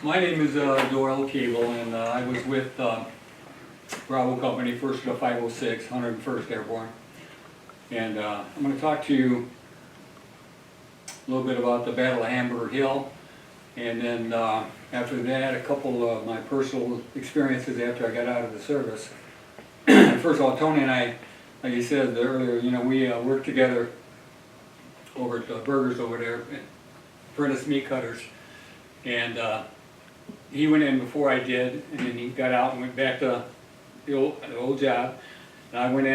My name is Doyle and I was with Bravo Company, first of the 506, 101st Airborne. And I'm going to talk to you a little bit about the Battle of Hamburger Hill, and then after that, a couple of my personal experiences after I got out of the service. First of all, Tony and I, like you said earlier, you know, we worked together over at Burgers over there, apprentice meat cutters, and he went in before I did, and then he got out and went back to the old job. And I went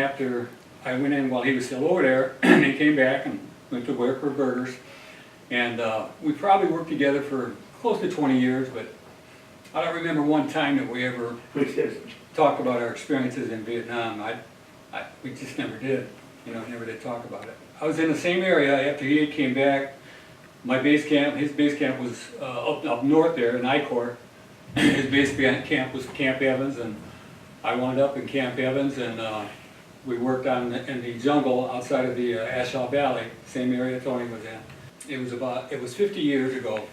in while he was still over there, and he came back and went to work for Burgers. And we probably worked together for close to 20 years, but I don't remember one time that we ever talked about our experiences in Vietnam. We just never did, you know, never did talk about it. I was in the same area after he came back. My base camp, his base camp was up north there in I-Corps. His base camp was Camp Evans, and I wound up in Camp Evans, and we worked in the jungle outside of the Ashaw Valley, same area Tony was in. It was 50 years ago,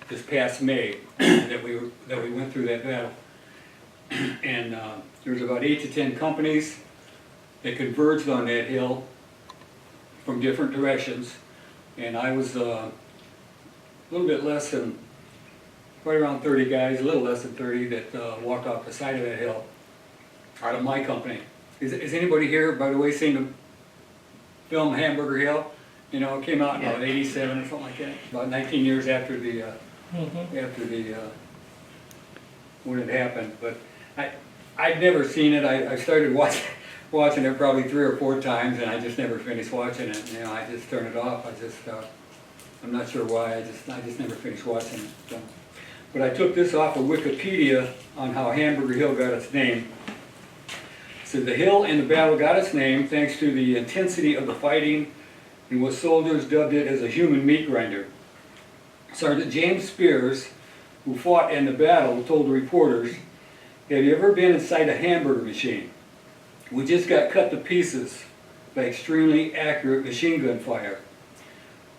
this past May, that we went through that battle. And there was about 8 to 10 companies that converged on that hill from different directions. And I was a little bit less than, right around 30 guys, a little less than 30 that walked off the side of that hill out of my company. Is anybody here, by the way, seen the film Hamburger Hill? You know, it came out in about 87 or something like that. About 19 years after the, when it happened. But I'd never seen it. I started watching it probably 3 or 4 times, and I just never finished watching it. You know, I just turned it off. I'm not sure why. I just never finished watching it. So. But I took this off of Wikipedia on how Hamburger Hill got its name. It said the hill and the battle got its name thanks to the intensity of the fighting, and what soldiers dubbed it as a human meat grinder. Sergeant James Spears, who fought in the battle, told the reporters, "Have you ever been inside a hamburger machine? We just got cut to pieces by extremely accurate machine gun fire."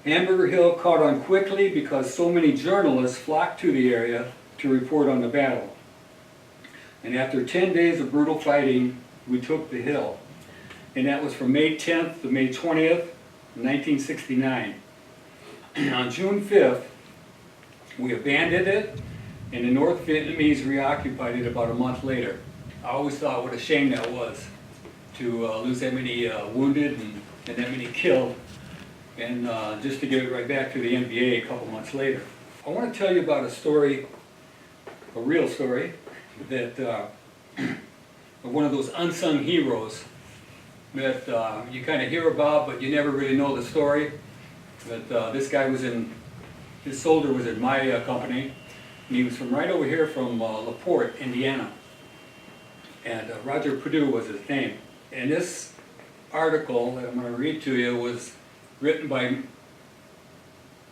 Hamburger Hill caught on quickly because so many journalists flocked to the area to report on the battle. And after 10 days of brutal fighting, we took the hill. And that was from May 10th to May 20th, 1969. On June 5th, we abandoned it, and the North Vietnamese reoccupied it about a month later. I always thought what a shame that was, to lose that many wounded and that many killed, and just to give it right back to the NBA a couple months later. I want to tell you about a story, a real story, that of one of those unsung heroes that you kind of hear about, but you never really know the story. But this guy this soldier was in my company, and he was from right over here from LaPorte, Indiana. And Roger Perdue was his name. And this article that I'm going to read to you was written by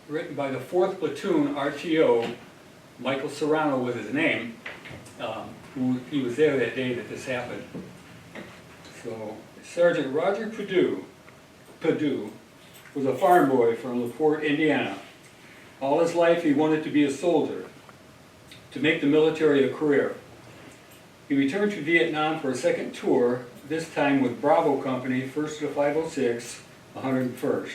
the 4th Platoon RTO. Michael Serrano was his name. He was there that day that this happened. So Sergeant Roger Perdue was a farm boy from LaPorte, Indiana. All his life he wanted to be a soldier, to make the military a career. He returned to Vietnam for a second tour, this time with Bravo Company, 1st to the 506, 101st.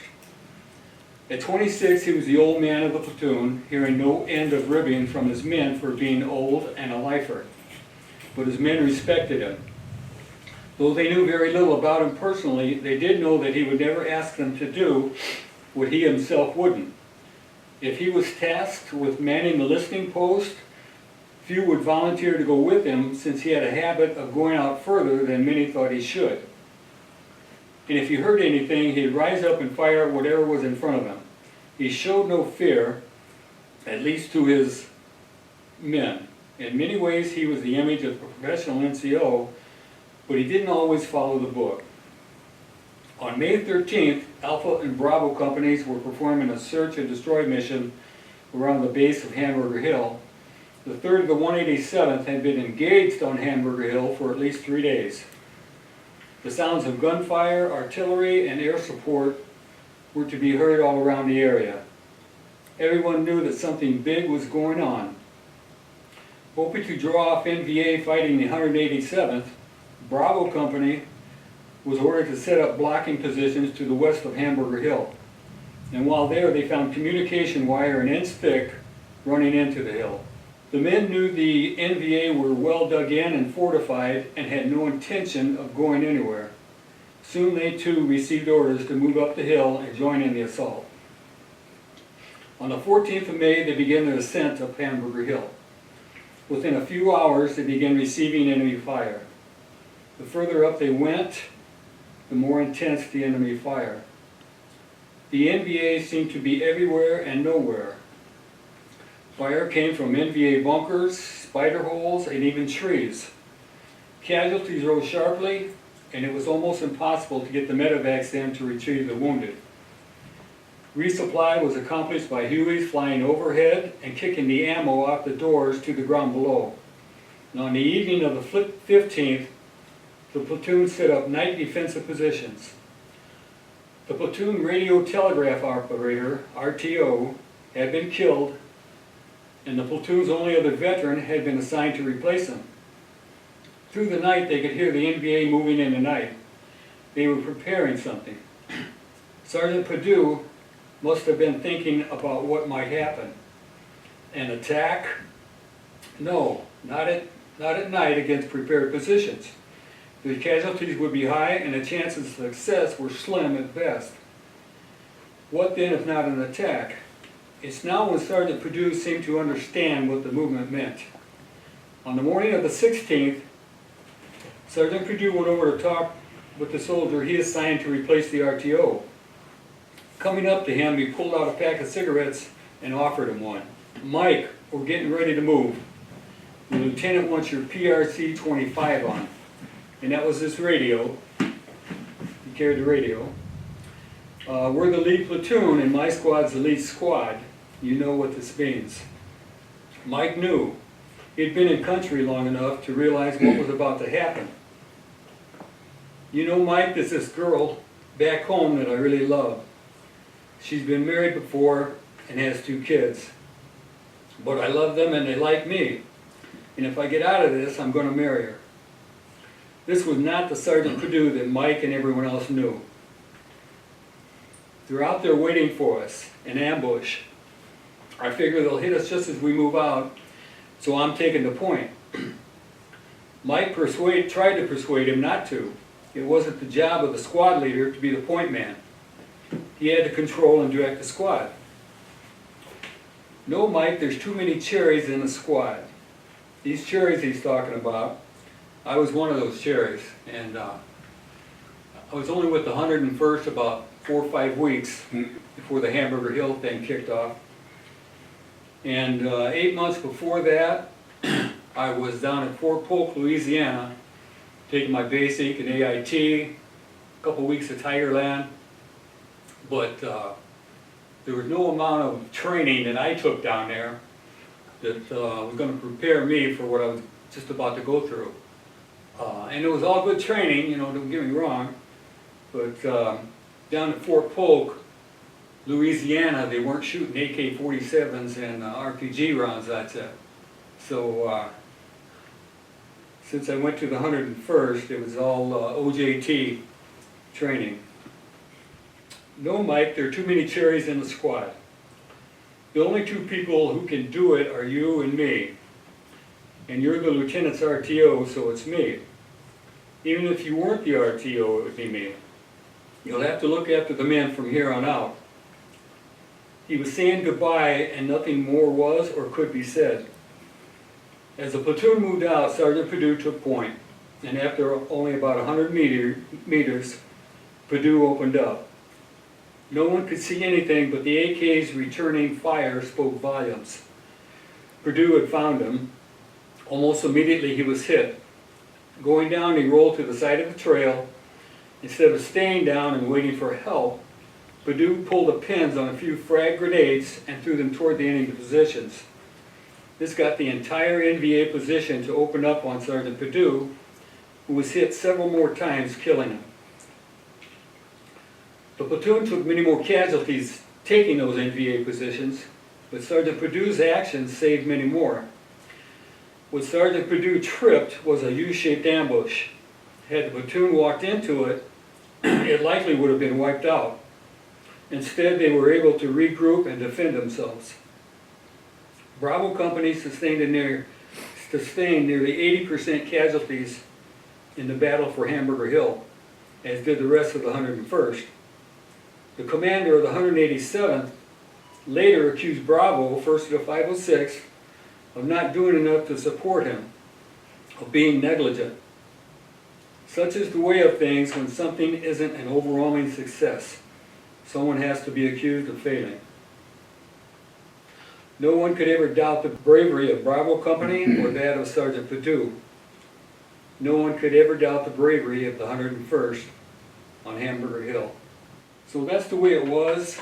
At 26, he was the old man of the platoon, hearing no end of ribbing from his men for being old and a lifer. But his men respected him. Though they knew very little about him personally, they did know that he would never ask them to do what he himself wouldn't. If he was tasked with manning the listening post, few would volunteer to go with him, since he had a habit of going out further than many thought he should. And if he heard anything, he'd rise up and fire at whatever was in front of him. He showed no fear, at least to his men. In many ways, he was the image of a professional NCO, but he didn't always follow the book. On May 13th, Alpha and Bravo companies were performing a search and destroy mission around the base of Hamburger Hill. The 3rd of the 187th had been engaged on Hamburger Hill for at least 3 days. The sounds of gunfire, artillery, and air support were to be heard all around the area. Everyone knew that something big was going on. Hoping to draw off NVA fighting the 187th, Bravo Company was ordered to set up blocking positions to the west of Hamburger Hill. And while there, they found communication wire an inch thick running into the hill. The men knew the NVA were well dug in and fortified and had no intention of going anywhere. Soon they too received orders to move up the hill and join in the assault. On the 14th of May, they began their ascent up Hamburger Hill. Within a few hours, they began receiving enemy fire. The further up they went, the more intense the enemy fire. The NVA seemed to be everywhere and nowhere. Fire came from NVA bunkers, spider holes, and even trees. Casualties rose sharply, and it was almost impossible to get the Medevacs in to retrieve the wounded. Resupply was accomplished by Hueys flying overhead and kicking the ammo off the doors to the ground below. And on the evening of the 15th, the platoon set up night defensive positions. The platoon radio telegraph operator, RTO, had been killed, and the platoon's only other veteran had been assigned to replace him. Through the night, they could hear the NVA moving in the night. They were preparing something. Sergeant Perdue must have been thinking about what might happen. An attack? No, not at night against prepared positions. The casualties would be high and the chances of success were slim at best. What then if not an attack? It's now when Sergeant Perdue seemed to understand what the movement meant. On the morning of the 16th, Sergeant Perdue went over to talk with the soldier he assigned to replace the RTO. Coming up to him, he pulled out a pack of cigarettes and offered him one. "Mike, we're getting ready to move. The lieutenant wants your PRC 25 on." And that was his radio. He carried the radio. We're the lead platoon and my squad's the lead squad. You know what this means. Mike knew. He'd been in country long enough to realize what was about to happen. "You know, Mike, there's this girl back home that I really love. She's been married before and has 2 kids. But I love them and they like me. And if I get out of this, I'm going to marry her." This was not the Sergeant Perdue that Mike and everyone else knew. They're out there waiting for us, an ambush. I figure they'll hit us just as we move out, so I'm taking the point. Mike tried to persuade him not to. It wasn't the job of the squad leader to be the point man. He had to control and direct the squad. "No, Mike, there's too many cherries in the squad." These cherries he's talking about, I was one of those cherries, and I was only with the 101st about 4 or 5 weeks before the Hamburger Hill thing kicked off. And 8 months before that, I was down at Fort Polk, Louisiana, taking my basic and AIT, a couple weeks of Tigerland, but there was no amount of training that I took down there that was going to prepare me for what I was just about to go through. And it was all good training, you know, don't get me wrong, but down at Fort Polk, Louisiana, they weren't shooting AK-47s and RPG rounds, that's it. So since I went to the 101st, it was all OJT training. "No, Mike, there are too many cherries in the squad. The only 2 people who can do it are you and me. And you're the lieutenant's RTO, so it's me. Even if you weren't the RTO, it would be me. You'll have to look after the men from here on out." He was saying goodbye, and nothing more was or could be said. As the platoon moved out, Sergeant Perdue took point, and after only about 100 meters, Perdue opened up. No one could see anything, but the AK's returning fire spoke volumes. Perdue had found him. Almost immediately he was hit. Going down, he rolled to the side of the trail. Instead of staying down and waiting for help, Perdue pulled the pins on a few frag grenades and threw them toward the enemy positions. This got the entire NVA position to open up on Sergeant Perdue, who was hit several more times, killing him. The platoon took many more casualties taking those NVA positions, but Sergeant Perdue's actions saved many more. What Sergeant Perdue tripped was a U-shaped ambush. Had the platoon walked into it, it likely would have been wiped out. Instead, they were able to regroup and defend themselves. Bravo Company sustained nearly 80% casualties in the battle for Hamburger Hill, as did the rest of the 101st. The commander of the 187th later accused Bravo, 1st of the 506, of not doing enough to support him, of being negligent. Such is the way of things when something isn't an overwhelming success. Someone has to be accused of failing. No one could ever doubt the bravery of Bravo Company or that of Sergeant Perdue. No one could ever doubt the bravery of the 101st on Hamburger Hill. So that's the way it was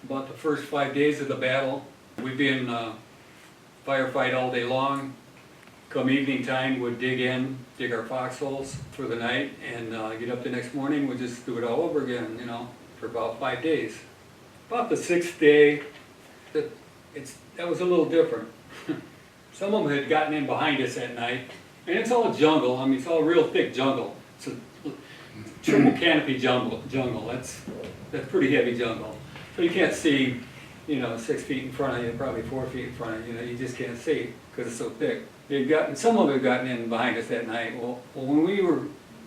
about the first 5 days of the battle. We'd be in firefight all day long. Come evening time, we'd dig our foxholes for the night, and get up the next morning, we'd just do it all over again, you know, for about 5 days. About the 6th day, that was a little different. Some of them had gotten in behind us at night, and it's all jungle. I mean, it's all real thick jungle. It's a triple canopy jungle. That's pretty heavy jungle. So you can't see, you know, 6 feet in front of you, probably 4 feet in front of you. You know, you just can't see because it's so thick. Some of them had gotten in behind us that night. Well, when we were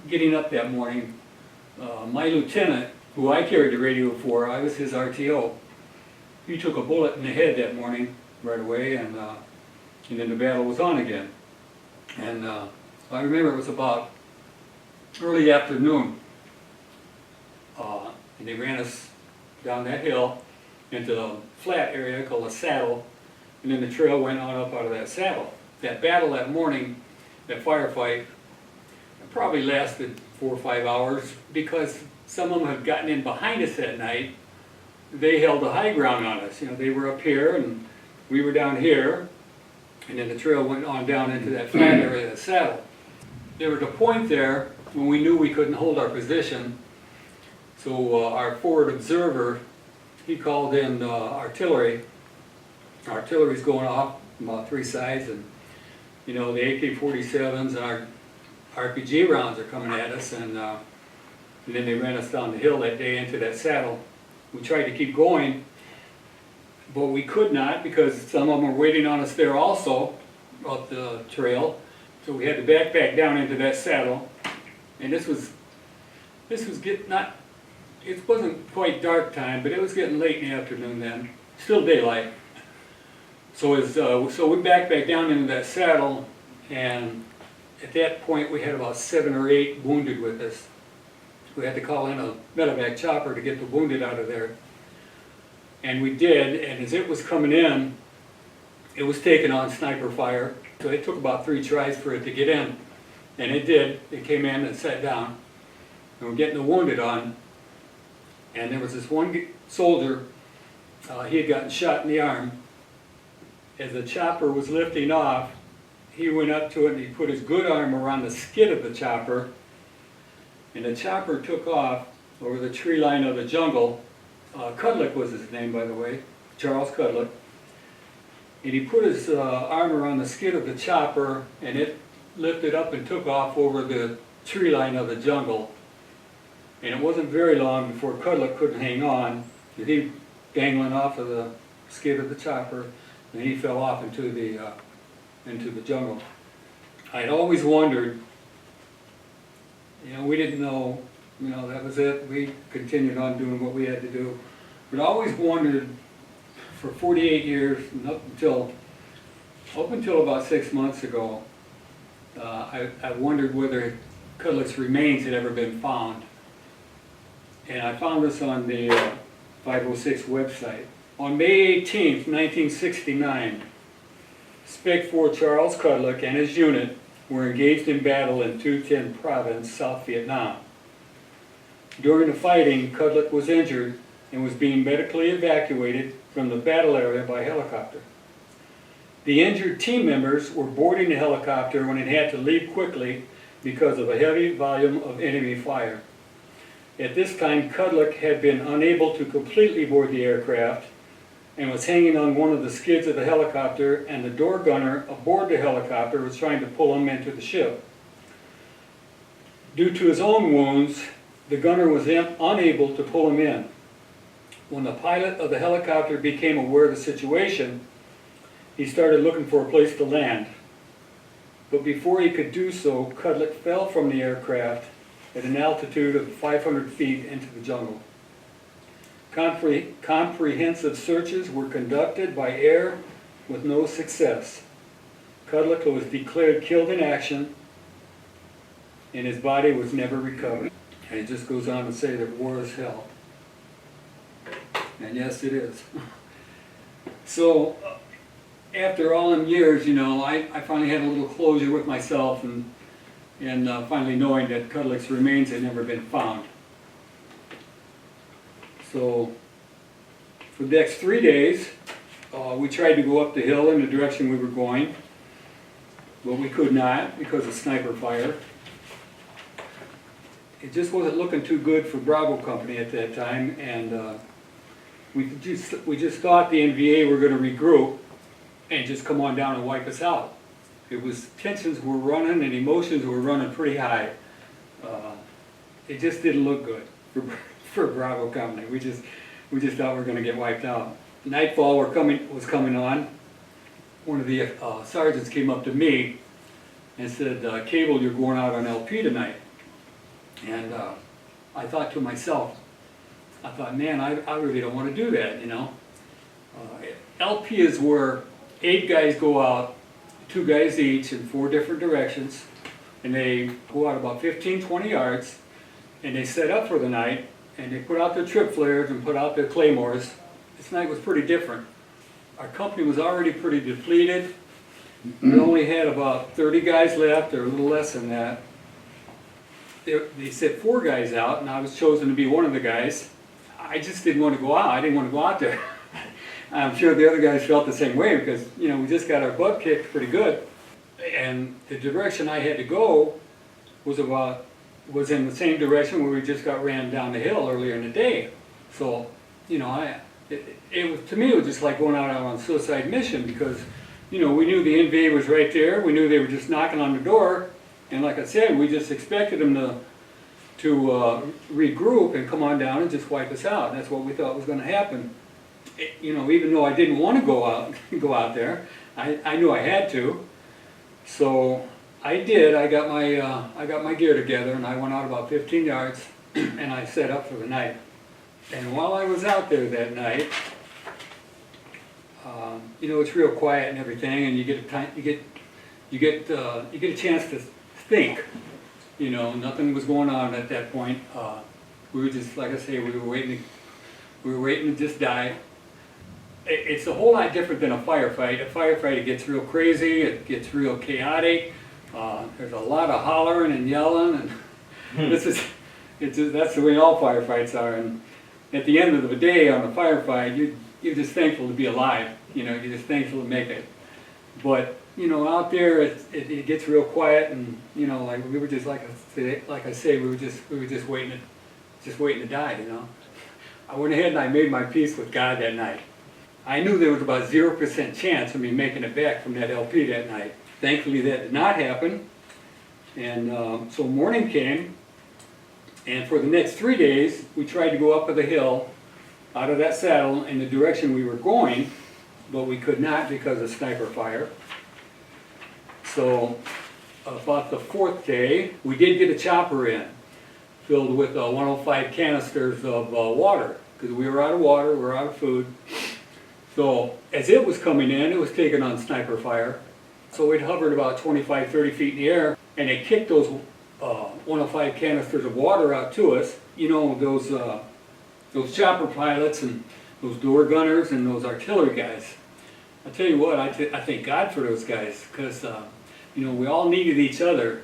getting up that morning, my lieutenant, who I carried the radio for, I was his RTO. He took a bullet in the head that morning right away, and then the battle was on again. And I remember it was about early afternoon, and they ran us down that hill into a flat area called a saddle, and then the trail went on up out of that saddle. That battle that morning, that firefight, it probably lasted 4 or 5 hours because some of them had gotten in behind us that night. They held the high ground on us. You know, they were up here and we were down here, and then the trail went on down into that flat area of the saddle. There was a point there when we knew we couldn't hold our position, so our forward observer, he called in artillery. Artillery's going off from about 3 sides, and you know, the AK-47s and our RPG rounds are coming at us, and then they ran us down the hill that day into that saddle. We tried to keep going, but we could not because some of them were waiting on us there also up the trail. So we had to back down into that saddle, and this was it wasn't quite dark time, but it was getting late in the afternoon then, still daylight. So we backed back down into that saddle, and at that point we had about 7 or 8 wounded with us. We had to call in a Medevac chopper to get the wounded out of there. And we did, and as it was coming in, it was taking on sniper fire. So it took about 3 tries for it to get in. And it did. It came in and sat down. And we're getting the wounded on. And there was this one soldier, he had gotten shot in the arm. As the chopper was lifting off, he went up to it and he put his good arm around the skid of the chopper. And the chopper took off over the tree line of the jungle. Kudlick was his name, by the way, Charles Kudlick. And he put his arm around the skid of the chopper, and it lifted up and took off over the tree line of the jungle. And it wasn't very long before Kudlick couldn't hang on. He dangling off of the skid of the chopper, and he fell off into the jungle. I'd always wondered, you know, we didn't know, you know, that was it. We continued on doing what we had to do. But I always wondered for 48 years, and up until about 6 months ago, I wondered whether Kudlick's remains had ever been found. And I found this on the 506 website. On May 18th, 1969, Spec 4 Charles Kudlick and his unit were engaged in battle in Tu Tin Province, South Vietnam. During the fighting, Kudlick was injured and was being medically evacuated from the battle area by helicopter. The injured team members were boarding the helicopter when it had to leave quickly because of a heavy volume of enemy fire. At this time, Kudlick had been unable to completely board the aircraft and was hanging on one of the skids of the helicopter, and the door gunner aboard the helicopter was trying to pull him into the ship. Due to his own wounds, the gunner was unable to pull him in. When the pilot of the helicopter became aware of the situation, he started looking for a place to land. But before he could do so, Cudlick fell from the aircraft at an altitude of 500 feet into the jungle. Comprehensive searches were conducted by air with no success. Cudlick was declared killed in action, and his body was never recovered. And it just goes on to say that war is hell. And yes, it is. So, after all them years, I finally had a little closure with myself, and finally knowing that Cudlick's remains had never been found. So, for the next 3 days, we tried to go up the hill in the direction we were going, but we could not because of sniper fire. It just wasn't looking too good for Bravo Company at that time, and we just thought the NVA were going to regroup and just come on down and wipe us out. Tensions were running and emotions were running pretty high. It just didn't look good for Bravo Company. We just thought we were going to get wiped out. Nightfall was coming on. One of the sergeants came up to me and said, "Cable, you're going out on LP tonight." And I thought to myself, man, I really don't want to do that, LP is where 8 guys go out, 2 guys each in 4 different directions, and they go out about 15-20 yards, and they set up for the night, and they put out their trip flares and put out their claymores. This night was pretty different. Our company was already pretty depleted. We only had about 30 guys left, or a little less than that. They sent 4 guys out, and I was chosen to be one of the guys. I just didn't want to go out. I didn't want to go out there. I'm sure the other guys felt the same way because, we just got our butt kicked pretty good. And the direction I had to go was in the same direction where we just got ran down the hill earlier in the day. So, to me it was just like going out on a suicide mission because, we knew the NVA was right there. We knew they were just knocking on the door. And like I said, we just expected them to regroup and come on down and just wipe us out. That's what we thought was going to happen. Even though I didn't want to go out there, I knew I had to. So I did. I got my gear together and I went out about 15 yards and I set up for the night. And while I was out there that night, it's real quiet and everything, and you get a chance to think. Nothing was going on at that point. We were just, like I say, we were waiting to just die. It's a whole lot different than a firefight. A firefight, it gets real crazy, it gets real chaotic. There's a lot of hollering and yelling, and that's the way all firefights are. And at the end of the day on a firefight, you're just thankful to be alive. You're just thankful to make it. But out there it gets real quiet, and like we were just like I say, we were just waiting to die. I went ahead and I made my peace with God that night. I knew there was about 0% chance of me making it back from that LP that night. Thankfully that did not happen, and so morning came, and for the next 3 days we tried to go up the hill out of that saddle in the direction we were going, but we could not because of sniper fire. So about the 4th day, we did get a chopper in, filled with 105 canisters of water, because we were out of water, we were out of food. So as it was coming in, it was taking on sniper fire. So it hovered about 25, 30 feet in the air, and they kicked those 105 canisters of water out to us. Those chopper pilots and those door gunners and those artillery guys. I tell you what, I thank God for those guys, because we all needed each other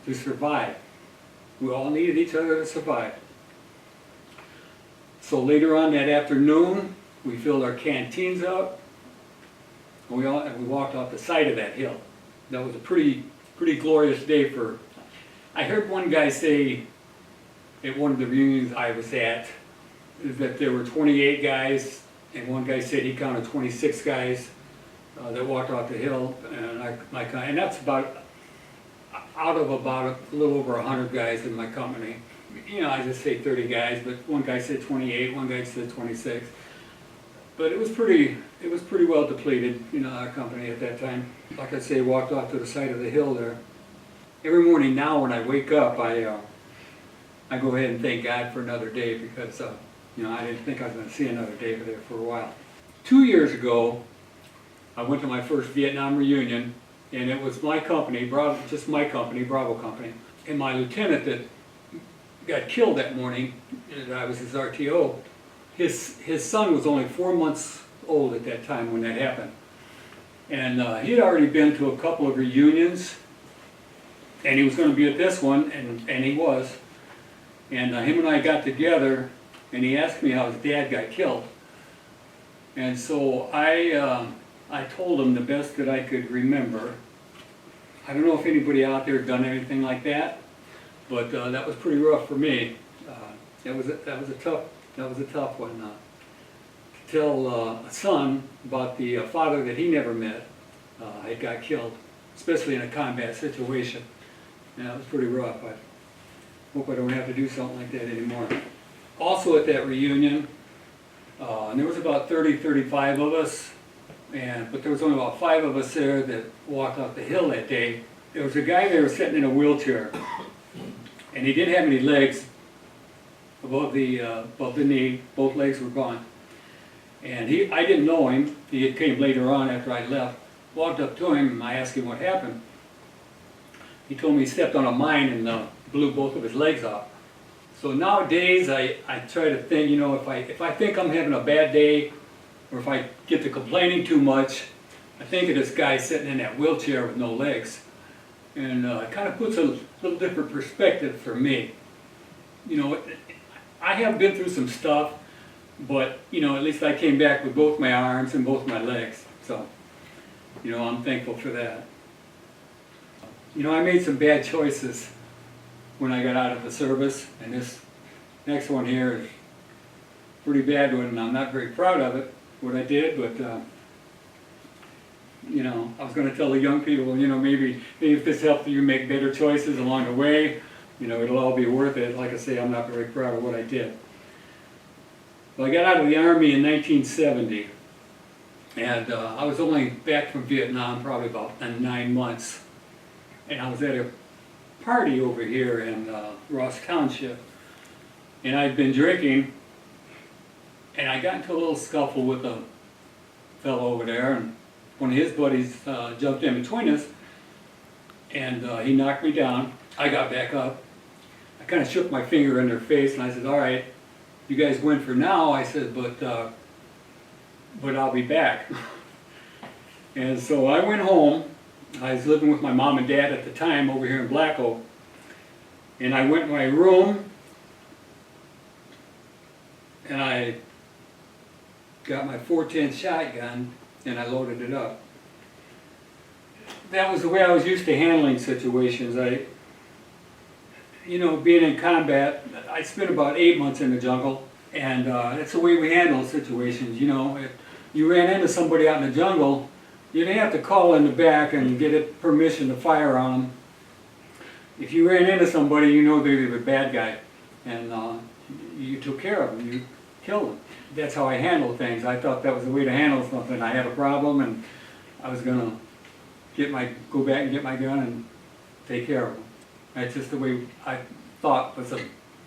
to survive. We all needed each other to survive. So later on that afternoon, we filled our canteens up, and we walked off the side of that hill. That was a pretty glorious day for. I heard one guy say at one of the reunions I was at, is that there were 28 guys and one guy said he counted 26 guys that walked off the hill, and that's about out of about a little over 100 guys in my company. You know, I just say 30 guys, but one guy said 28, one guy said 26. But it was pretty well depleted, you know, our company at that time. Like I say, walked off to the side of the hill there. Every morning now when I wake up, I go ahead and thank God for another day because, you know, I didn't think I was going to see another day there for a while. 2 years ago, I went to my first Vietnam reunion, and it was my company, just my company, Bravo Company, and my lieutenant that got killed that morning, and I was his RTO. His son was only 4 months old at that time when that happened. And he had already been to a couple of reunions, and he was going to be at this one, and he was. And him and I got together, and he asked me how his dad got killed. And so I told him the best that I could remember. I don't know if anybody out there had done anything like that, but that was pretty rough for me. That was a tough one. To tell a son about the father that he never met had got killed, especially in a combat situation. Yeah, it was pretty rough. I hope I don't have to do something like that anymore. Also at that reunion, and there was about 30, 35 of us, but there was only about 5 of us there that walked off the hill that day. There was a guy there sitting in a wheelchair, and he didn't have any legs above the knee. Both legs were gone. And I didn't know him. He came later on after I left. Walked up to him and I asked him what happened. He told me he stepped on a mine and blew both of his legs off. So nowadays I try to think, you know, if I think I'm having a bad day, or if I get to complaining too much, I think of this guy sitting in that wheelchair with no legs. And it kind of puts a little different perspective for me. You know, I have been through some stuff, but, you know, at least I came back with both my arms and both my legs. So, you know, I'm thankful for that. You know, I made some bad choices when I got out of the service, and this next one here is a pretty bad one, and I'm not very proud of it, what I did, but, you know, I was going to tell the young people, you know, maybe if this helps you make better choices along the way, you know, it'll all be worth it. Like I say, I'm not very proud of what I did. Well, I got out of the Army in 1970, and I was only back from Vietnam probably about 9 months. And I was at a party over here in Ross Township, and I'd been drinking, and I got into a little scuffle with a fellow over there, and one of his buddies jumped in between us, and he knocked me down. I got back up. I kind of shook my finger in their face, and I said, all right, you guys win for now. I said, but I'll be back. And so I went home. I was living with my mom and dad at the time over here in Black Oak. And I went in my room, and I got my .410 shotgun, and I loaded it up. That was the way I was used to handling situations. You know, being in combat, I spent about 8 months in the jungle, and that's the way we handle situations. You know, if you ran into somebody out in the jungle, you didn't have to call in the back and get permission to fire on them. If you ran into somebody, you know they were a bad guy, and you took care of them, you killed them. That's how I handled things. I thought that was the way to handle something. I had a problem, and I was going to go back and get my gun and take care of them. That's just the way I thought was a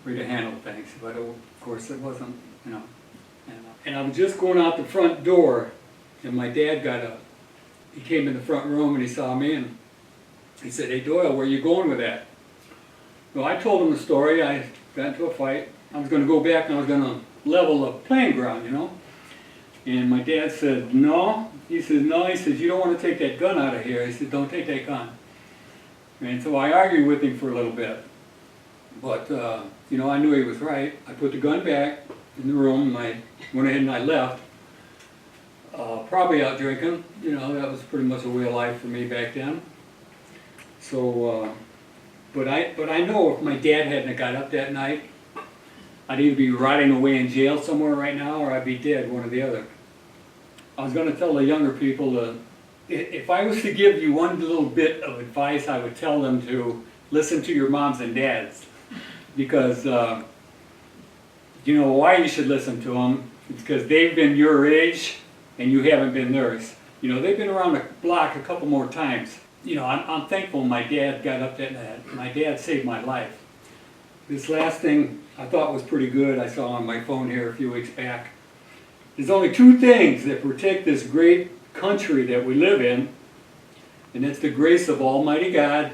way to handle things, but of course it wasn't, you know. And I was just going out the front door, and my dad got up. He came in the front room and he saw me, and he said, hey Doyle, where are you going with that? Well, I told him the story. I got into a fight. I was going to go back and I was going to level the playing ground, you know. And my dad said, no. He said, no. He said, you don't want to take that gun out of here. He said, don't take that gun. And so I argued with him for a little bit. But, you know, I knew he was right. I put the gun back in the room, and I went ahead and I left. Probably out drinking. You know, that was pretty much a way of life for me back then. So, but I know if my dad hadn't got up that night, I'd either be rotting away in jail somewhere right now, or I'd be dead, one or the other. I was gonna tell the younger people to, if I was to give you one little bit of advice, I would tell them to listen to your moms and dads. Because, you know why you should listen to them? It's because they've been your age and you haven't been theirs. You know, they've been around the block a couple more times. You know, I'm thankful my dad got up that. My dad saved my life. This last thing I thought was pretty good, I saw on my phone here a few weeks back. There's only two things that protect this great country that we live in, and it's the grace of Almighty God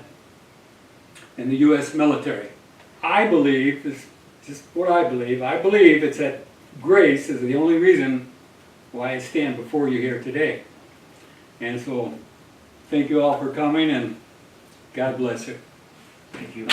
and the U.S. military. I believe, this is just what I believe it's that grace is the only reason why I stand before you here today. And so, thank you all for coming, and God bless you. Thank you.